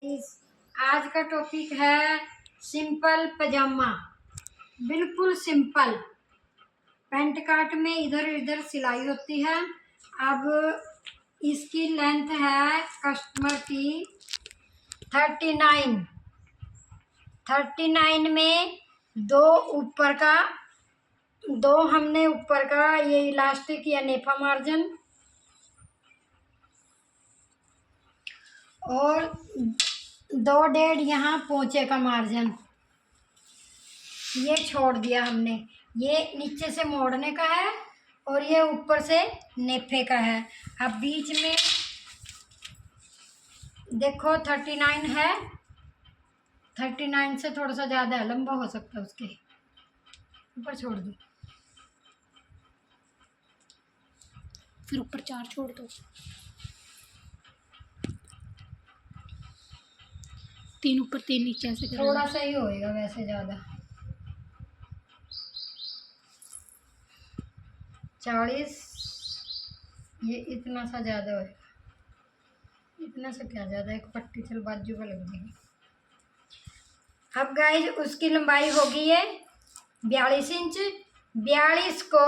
आज का टॉपिक है सिंपल पजामा। बिल्कुल सिंपल। पैंट काट में इधर इधर सिलाई होती है। अब इसकी लेंथ है कस्टमर की 39 में दो हमने ऊपर का ये इलास्टिक या नेफा मार्जिन और 2.5 यहाँ पोंचे का मार्जिन ये छोड़ दिया हमने। ये नीचे से मोड़ने का है और ये ऊपर से नेफे का है। अब बीच में देखो 39 है, 39 से थोड़ा सा ज़्यादा है, लंबा हो सकता है, उसके ऊपर छोड़ दो, फिर ऊपर 4 छोड़ दो, 3 ऊपर 3 नीचे ऐसे कर थोड़ा सा ही होएगा वैसे ज़्यादा। 40 ये इतना सा ज़्यादा होएगा, इतना सा क्या ज़्यादा, एक पट्टी चल बाजू पर लग जाएगी। अब गाइस उसकी लंबाई होगी ये 42 इंच। 42 को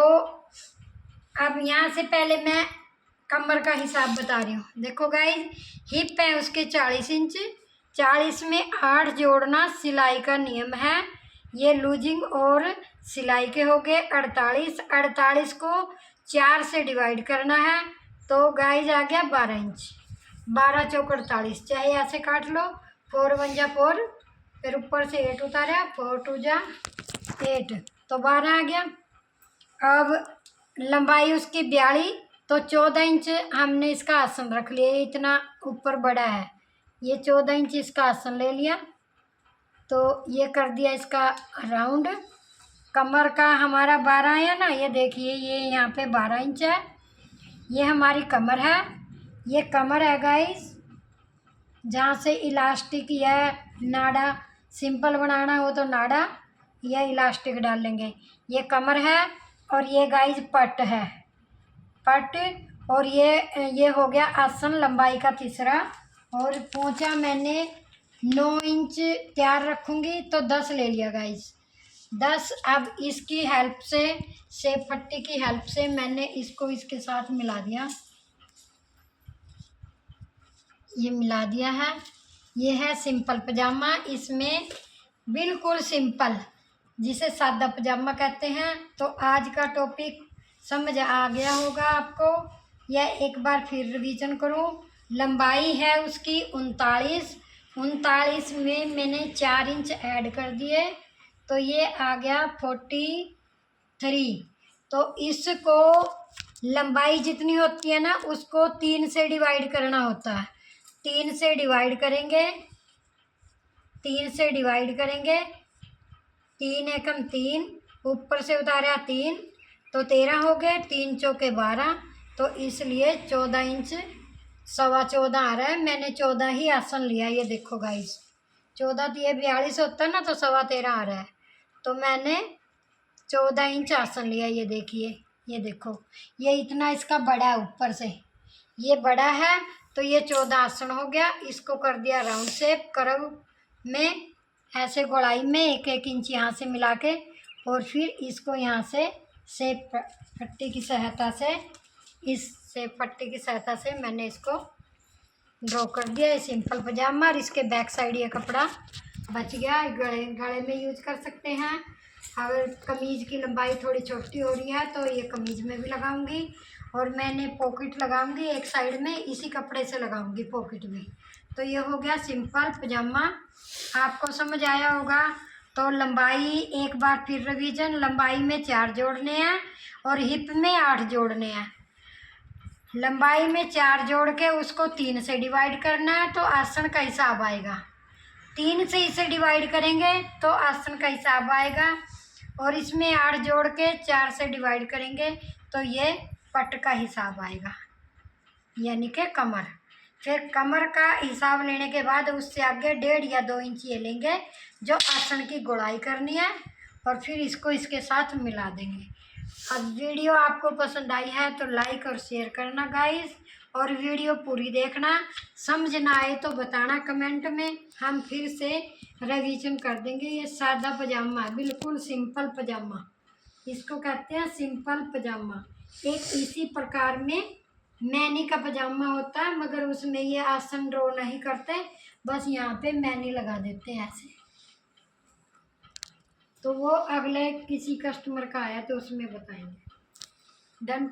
अब यहाँ से पहले मैं कमर का हिसाब बता रही हूँ। देखो गाइस हिप है उसके 40 इंच, 40 में 8 जोड़ना सिलाई का नियम है। ये लूजिंग और सिलाई के हो गए 48। 48 को 4 से डिवाइड करना है तो गाइस आ गया 12 इंच। 12 चौक 48, चाहे ऐसे काट लो, 4 1 जा 4, फिर ऊपर से 8 उतारा, 4 2 जा 8, तो 12 आ गया। अब लंबाई उसकी 42 तो 14 इंच हमने इसका आसन रख लिया। ये इतना ऊपर बड़ा है, ये 14 इंच इसका आसन ले लिया, तो ये कर दिया इसका राउंड। कमर का हमारा 12 है ना, ये देखिए ये यहाँ पे 12 इंच है, ये हमारी कमर है। ये कमर है गाइस, जहाँ से इलास्टिक या नाड़ा सिंपल बनाना हो तो नाड़ा या इलास्टिक डाल लेंगे। ये कमर है और ये गाइस पट है, पट। और ये हो गया आसन लंबाई का तीसरा। और पोंचा मैंने 9 इंच तैयार रखूँगी तो 10 ले लिया गाइस, 10। अब इसकी हेल्प से शेप पट्टी की हेल्प से मैंने इसको इसके साथ मिला दिया, ये मिला दिया है। ये है सिंपल पजामा। इसमें बिल्कुल सिंपल, जिसे सादा पजामा कहते हैं। तो आज का टॉपिक समझ आ गया होगा आपको, या एक बार फिर रिवीजन करूं। लंबाई है उसकी 39, 39 में मैंने 4 इंच ऐड कर दिए तो ये आ गया 43। तो इसको लंबाई जितनी होती है ना उसको 3 से डिवाइड करना होता है। 3 से डिवाइड करेंगे, 3 से डिवाइड करेंगे, 3 एकम 3, ऊपर से उतारा 3 तो 13 हो गए, 3 चौके 12, तो इसलिए 14 इंच 14.25 आ रहा है। मैंने 14 ही आसन लिया, ये देखो गाइस, 14 तो ये 42 होता है ना, तो 13.25 आ रहा है, तो मैंने 14 इंच आसन लिया। ये देखिए, ये देखो, ये इतना इसका बड़ा है, ऊपर से ये बड़ा है, तो ये 14 आसन हो गया। इसको कर दिया राउंड शेप, कर्व में ऐसे गोलाई में 1 इंच यहाँ से मिला के, और फिर इसको यहाँ से शेप पट्टी की सहायता से, इस शेप पट्टी की सहायता से मैंने इसको ड्रॉ कर दिया। ये सिंपल पजामा। और इसके बैक साइड ये कपड़ा बच गया, गले में यूज कर सकते हैं। अगर कमीज़ की लंबाई थोड़ी छोटी हो रही है तो ये कमीज़ में भी लगाऊंगी, और मैंने पॉकेट लगाऊंगी एक साइड में, इसी कपड़े से लगाऊंगी पॉकेट में। तो ये हो गया सिंपल पजामा। आपको समझ आया होगा। तो लंबाई एक बार फिर रिवीजन, लंबाई में 4 जोड़ने हैं और हिप में 8 जोड़ने हैं। लंबाई में 4 जोड़ के उसको 3 से डिवाइड करना है तो आसन का हिसाब आएगा। 3 से इसे डिवाइड करेंगे तो आसन का हिसाब आएगा, और इसमें 8 जोड़ के 4 से डिवाइड करेंगे तो ये पट का हिसाब आएगा, यानी कि कमर। फिर कमर का हिसाब लेने के बाद उससे आगे 1.5 या 2 इंच ये लेंगे जो आसन की गोलाई करनी है, और फिर इसको इसके साथ मिला देंगे। अब वीडियो आपको पसंद आई है तो लाइक और शेयर करना गाइस, और वीडियो पूरी देखना। समझ ना आए तो बताना कमेंट में, हम फिर से रिवीजन कर देंगे। ये सादा पजामा है, बिल्कुल सिंपल पजामा, इसको कहते हैं सिंपल पजामा। एक इसी प्रकार में मैनी का पजामा होता है, मगर उसमें ये आसन ड्रॉ नहीं करते, बस यहाँ पे मैनी लगा देते हैं ऐसे। तो वो अगले किसी कस्टमर का आया तो उसमें बताएंगे। डन।